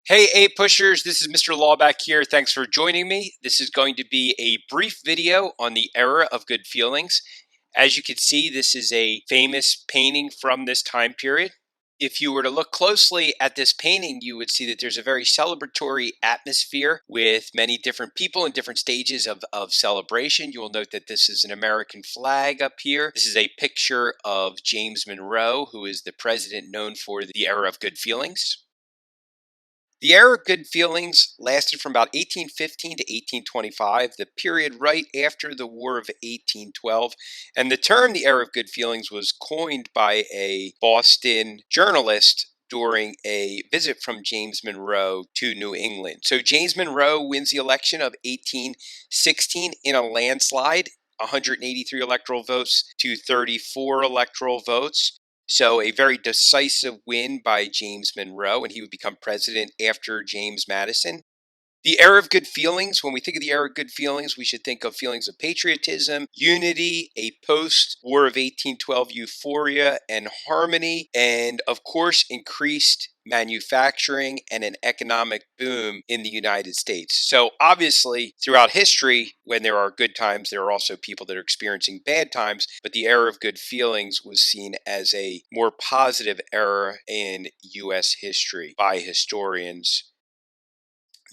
Hey, pushers, this is Mr. Lawback here. Thanks for joining me. This is going to be a brief video on the era of good feelings. As you can see, this is a famous painting from this time period. If you were to look closely at this painting, you would see that there's a very celebratory atmosphere with many different people in different stages of celebration. You will note that this is an American flag up here. This is a picture of James Monroe, who is the president known for the era of good feelings. The era of good feelings lasted from about 1815 to 1825, the period right after the War of 1812. And the term the era of good feelings was coined by a Boston journalist during a visit from James Monroe to New England. So James Monroe wins the election of 1816 in a landslide, 183 electoral votes to 34 electoral votes. So a very decisive win by James Monroe, and he would become president after James Madison. The era of good feelings, when we think of the era of good feelings, we should think of feelings of patriotism, unity, a post-War of 1812 euphoria and harmony, and of course, increased manufacturing and an economic boom in the United States. So obviously, throughout history, when there are good times, there are also people that are experiencing bad times, but the era of good feelings was seen as a more positive era in U.S. history by historians.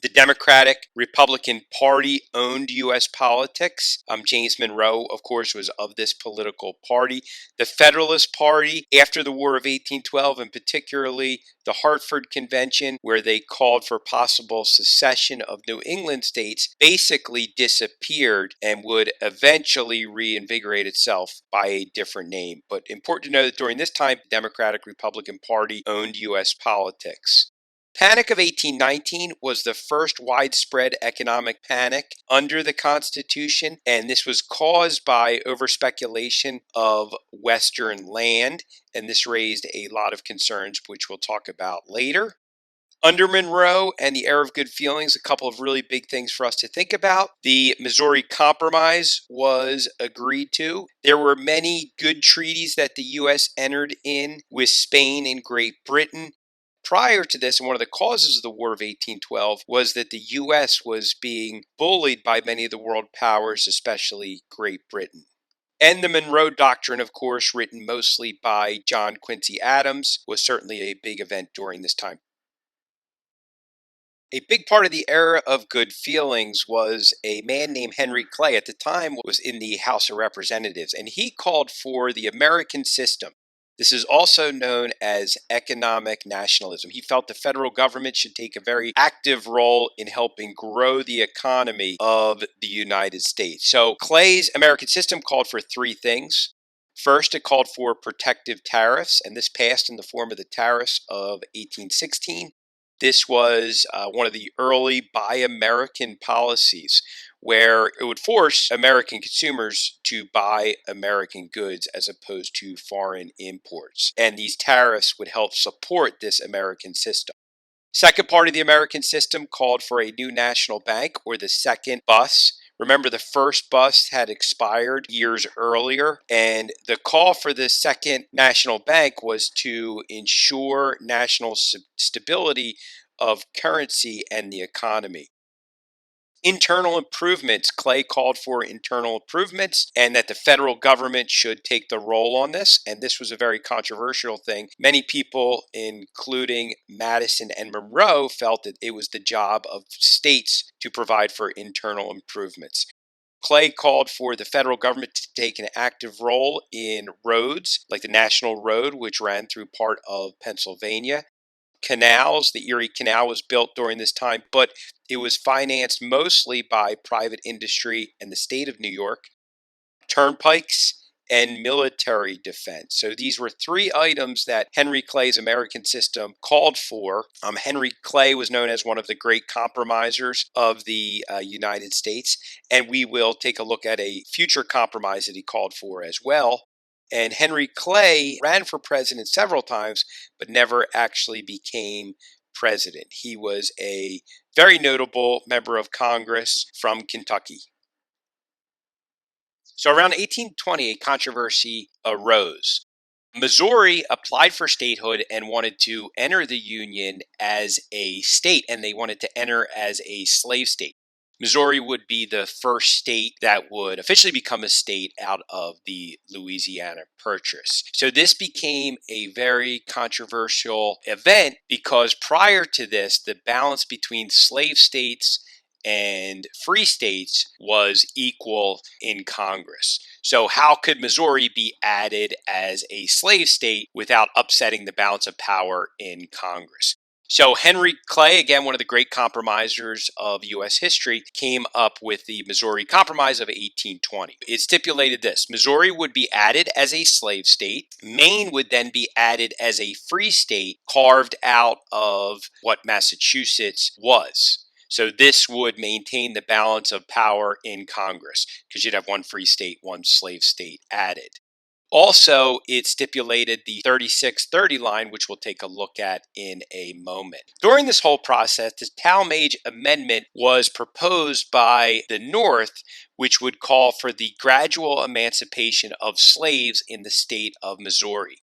The Democratic Republican Party owned U.S. politics. James Monroe, of course, was of this political party. The Federalist Party, after the War of 1812, and particularly the Hartford Convention, where they called for possible secession of New England states, basically disappeared and would eventually reinvigorate itself by a different name. But important to know that during this time, the Democratic Republican Party owned U.S. politics. Panic of 1819 was the first widespread economic panic under the Constitution, and this was caused by overspeculation of Western land, and this raised a lot of concerns, which we'll talk about later. Under Monroe and the era of good feelings, a couple of really big things for us to think about. The Missouri Compromise was agreed to. There were many good treaties that the U.S. entered in with Spain and Great Britain. Prior to this, and one of the causes of the War of 1812 was that the U.S. was being bullied by many of the world powers, especially Great Britain. And the Monroe Doctrine, of course, written mostly by John Quincy Adams, was certainly a big event during this time. A big part of the era of good feelings was a man named Henry Clay. At the time, was in the House of Representatives, and he called for the American system. This is also known as economic nationalism. He felt the federal government should take a very active role in helping grow the economy of the United States. So Clay's American system called for three things. First, it called for protective tariffs, and this passed in the form of the tariffs of 1816. This was one of the early Buy American policies, where it would force American consumers to buy American goods as opposed to foreign imports. And these tariffs would help support this American system. Second part of the American system called for a new national bank, or the second bus. Remember, the first bus had expired years earlier, and the call for the second national bank was to ensure national stability of currency and the economy. Internal improvements. Clay called for internal improvements and that the federal government should take the role on this. And this was a very controversial thing. Many people, including Madison and Monroe, felt that it was the job of states to provide for internal improvements. Clay called for the federal government to take an active role in roads, like the National Road, which ran through part of Pennsylvania. Canals, the Erie Canal was built during this time, but it was financed mostly by private industry and the state of New York. Turnpikes and military defense. So these were three items that Henry Clay's American system called for. Henry Clay was known as one of the great compromisers of the United States, and we will take a look at a future compromise that he called for as well. And Henry Clay ran for president several times, but never actually became president. He was a very notable member of Congress from Kentucky. So around 1820, a controversy arose. Missouri applied for statehood and wanted to enter the Union as a state, and they wanted to enter as a slave state. Missouri would be the first state that would officially become a state out of the Louisiana Purchase. So this became a very controversial event because prior to this, the balance between slave states and free states was equal in Congress. So, how could Missouri be added as a slave state without upsetting the balance of power in Congress? So, Henry Clay, again, one of the great compromisers of U.S. history, came up with the Missouri Compromise of 1820. It stipulated this: Missouri would be added as a slave state. Maine would then be added as a free state carved out of what Massachusetts was. So this would maintain the balance of power in Congress because you'd have one free state, one slave state added. Also, it stipulated the 3630 line, which we'll take a look at in a moment. During this whole process, the Talmadge Amendment was proposed by the North, which would call for the gradual emancipation of slaves in the state of Missouri.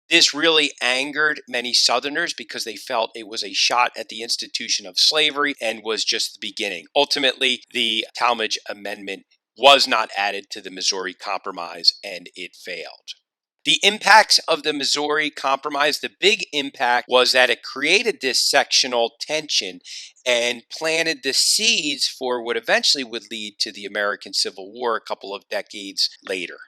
This really angered many Southerners because they felt it was a shot at the institution of slavery and was just the beginning. Ultimately, the Talmadge Amendment was not added to the Missouri Compromise and it failed. The impacts of the Missouri Compromise, the big impact was that it created this sectional tension and planted the seeds for what eventually would lead to the American Civil War a couple of decades later.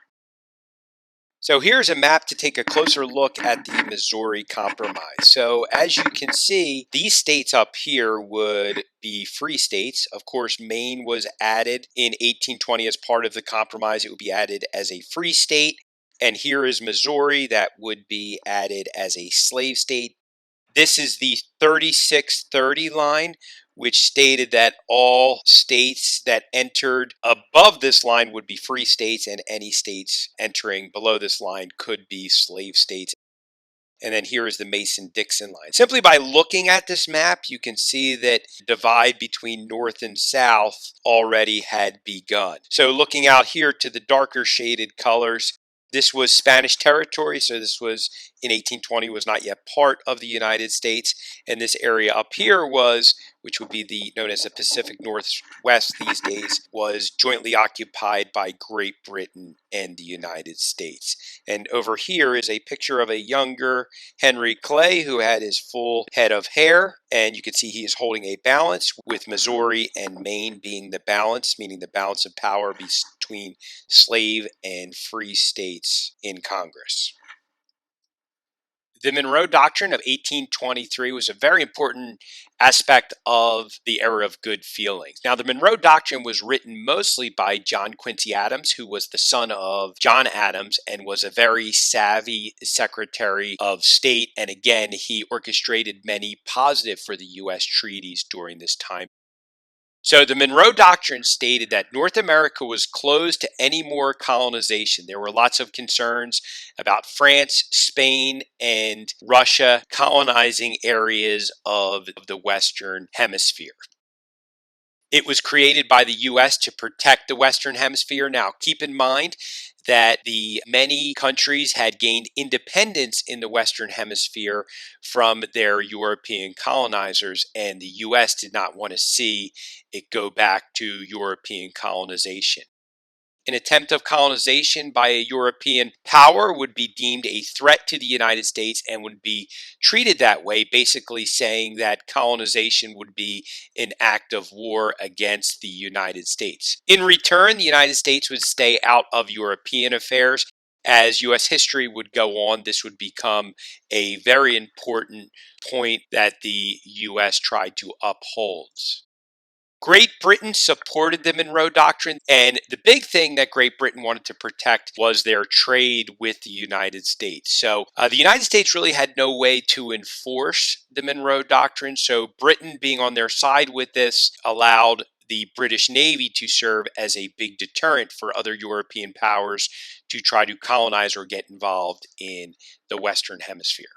So here's a map to take a closer look at the Missouri Compromise. So as you can see, these states up here would be free states. Of course, Maine was added in 1820 as part of the compromise. It would be added as a free state. And here is Missouri that would be added as a slave state. This is the 3630 line, which stated that all states that entered above this line would be free states, and any states entering below this line could be slave states. And then here is the Mason-Dixon line. Simply by looking at this map, you can see that the divide between North and South already had begun. So looking out here to the darker shaded colors, this was Spanish territory, so this was in 1820 was not yet part of the United States, and this area up here was, which would be known as the Pacific Northwest these days, was jointly occupied by Great Britain and the United States. And over here is a picture of a younger Henry Clay who had his full head of hair, and you can see he is holding a balance with Missouri and Maine being the balance, meaning the balance of power between slave and free states in Congress. The Monroe Doctrine of 1823 was a very important aspect of the era of good feelings. Now, the Monroe Doctrine was written mostly by John Quincy Adams, who was the son of John Adams and was a very savvy Secretary of State. And again, he orchestrated many positive for the U.S. treaties during this time. So the Monroe Doctrine stated that North America was closed to any more colonization. There were lots of concerns about France, Spain, and Russia colonizing areas of the Western Hemisphere. It was created by the U.S. to protect the Western Hemisphere. Now, keep in mind that the many countries had gained independence in the Western Hemisphere from their European colonizers, and the U.S. did not want to see it go back to European colonization. An attempt of colonization by a European power would be deemed a threat to the United States and would be treated that way, basically saying that colonization would be an act of war against the United States. In return, the United States would stay out of European affairs. As U.S. history would go on, this would become a very important point that the U.S. tried to uphold. Great Britain supported the Monroe Doctrine, and the big thing that Great Britain wanted to protect was their trade with the United States. So the United States really had no way to enforce the Monroe Doctrine, so Britain being on their side with this allowed the British Navy to serve as a big deterrent for other European powers to try to colonize or get involved in the Western Hemisphere.